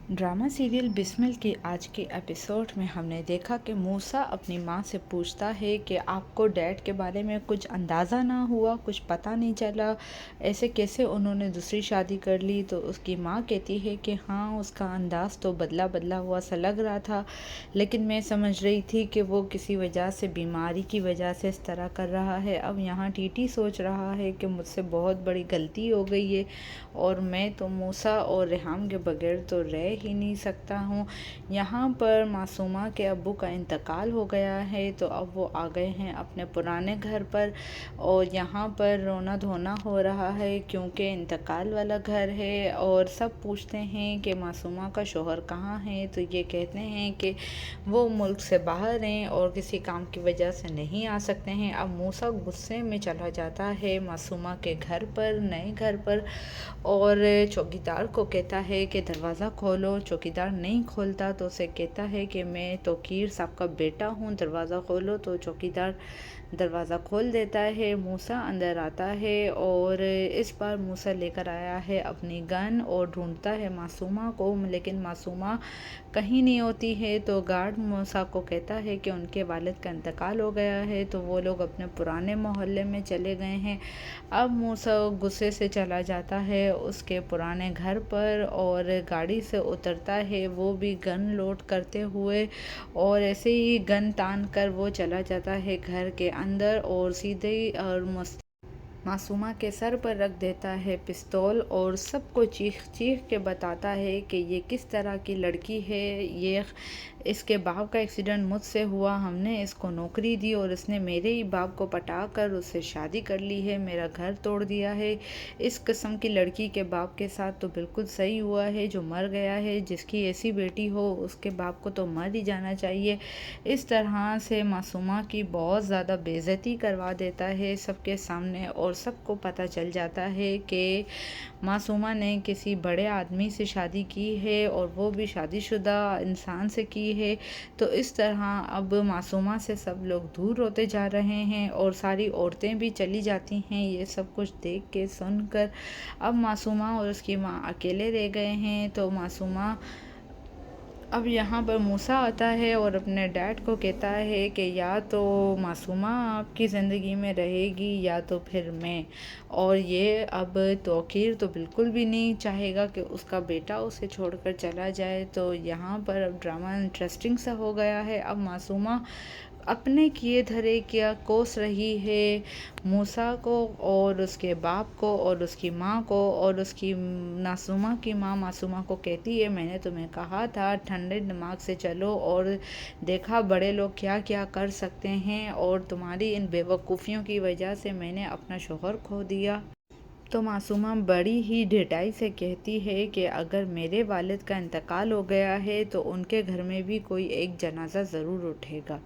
Drama serial Bismil के आज के एपिसोड में हमने देखा कि मूसा अपनी माँ से पूछता है कि आपको डैड के बारे में कुछ अंदाज़ा ना हुआ, कुछ पता नहीं चला, ऐसे कैसे उन्होंने दूसरी शादी कर ली। तो उसकी माँ कहती है कि हाँ, उसका अंदाज़ तो बदला बदला हुआ सा लग रहा था, लेकिन मैं समझ रही थी कि वो किसी वजह से, बीमारी की वजह से इस तरह कर रहा है। अब यहाँ टीटी सोच रहा है कि मुझसे बहुत बड़ी गलती हो गई है और मैं तो मूसा और रेहाम के बगैर तो रह ही नहीं सकता हूँ। यहाँ पर मासूमा के अब्बू का इंतकाल हो गया है, तो अब वो आ गए हैं अपने पुराने घर पर और यहाँ पर रोना धोना हो रहा है क्योंकि इंतकाल वाला घर है। और सब पूछते हैं कि मासूमा का शौहर कहाँ है, तो ये कहते हैं कि वो मुल्क से बाहर हैं और किसी काम की वजह से नहीं आ सकते हैं। अब मूसा गुस्से में चला जाता है मासूमा के घर पर, नए घर पर, और चौकीदार को कहता है कि दरवाज़ा खोलो। चौकीदार नहीं खोलता तो उसे कहता है कि मैं तौकीर साहब का बेटा हूँ, दरवाज़ा खोलो। तो चौकीदार दरवाज़ा खोल देता है। मूसा अंदर आता है और इस बार मूसा लेकर आया है अपनी गन और ढूंढता है मासूमा को, लेकिन मासूमा कहीं नहीं होती है। तो गार्ड मूसा को कहता है कि उनके वालिद का इंतकाल हो गया है, तो वो लोग अपने पुराने मोहल्ले में चले गए हैं। अब मूसा गुस्से से चला जाता है उसके पुराने घर पर और गाड़ी से उतरता है, वो भी गन लोड करते हुए, और ऐसे ही गन तान कर वो चला जाता है घर के अंदर और सीधे और मासूमा के सर पर रख देता है पिस्तौल और सबको चीख चीख के बताता है कि ये किस तरह की लड़की है, ये इसके बाप का एक्सीडेंट मुझसे हुआ, हमने इसको नौकरी दी और इसने मेरे ही बाप को पटा कर उससे शादी कर ली है, मेरा घर तोड़ दिया है। इस किस्म की लड़की के बाप के साथ तो बिल्कुल सही हुआ है जो मर गया है, जिसकी ऐसी बेटी हो उसके बाप को तो मर ही जाना चाहिए। इस तरह से मासूमा की बहुत ज़्यादा बेइज्जती करवा देता है सबके सामने और सबको पता चल जाता है कि मासूमा ने किसी बड़े आदमी से शादी की है और वो भी शादीशुदा इंसान से की है। तो इस तरह अब मासूमा से सब लोग दूर होते जा रहे हैं और सारी औरतें भी चली जाती हैं ये सब कुछ देख के सुनकर। अब मासूमा और उसकी माँ अकेले रह गए हैं। तो मासूमा अब यहाँ पर मूसा आता है और अपने डैड को कहता है कि या तो मासूमा आपकी ज़िंदगी में रहेगी या तो फिर मैं। और ये अब तौकीर तो बिल्कुल भी नहीं चाहेगा कि उसका बेटा उसे छोड़कर चला जाए। तो यहाँ पर अब ड्रामा इंटरेस्टिंग सा हो गया है। अब मासूमा अपने किए धरे क्या कोस रही है मूसा को और उसके बाप को और उसकी माँ को, और उसकी मासूमा की माँ मासूमा को कहती है मैंने तुम्हें कहा था ठंडे दिमाग से चलो, और देखा बड़े लोग क्या क्या कर सकते हैं, और तुम्हारी इन बेवकूफ़ियों की वजह से मैंने अपना शौहर खो दिया। तो मासूमा बड़ी ही ढिठाई से कहती है कि अगर मेरे वालिद का इंतकाल हो गया है तो उनके घर में भी कोई एक जनाजा ज़रूर उठेगा।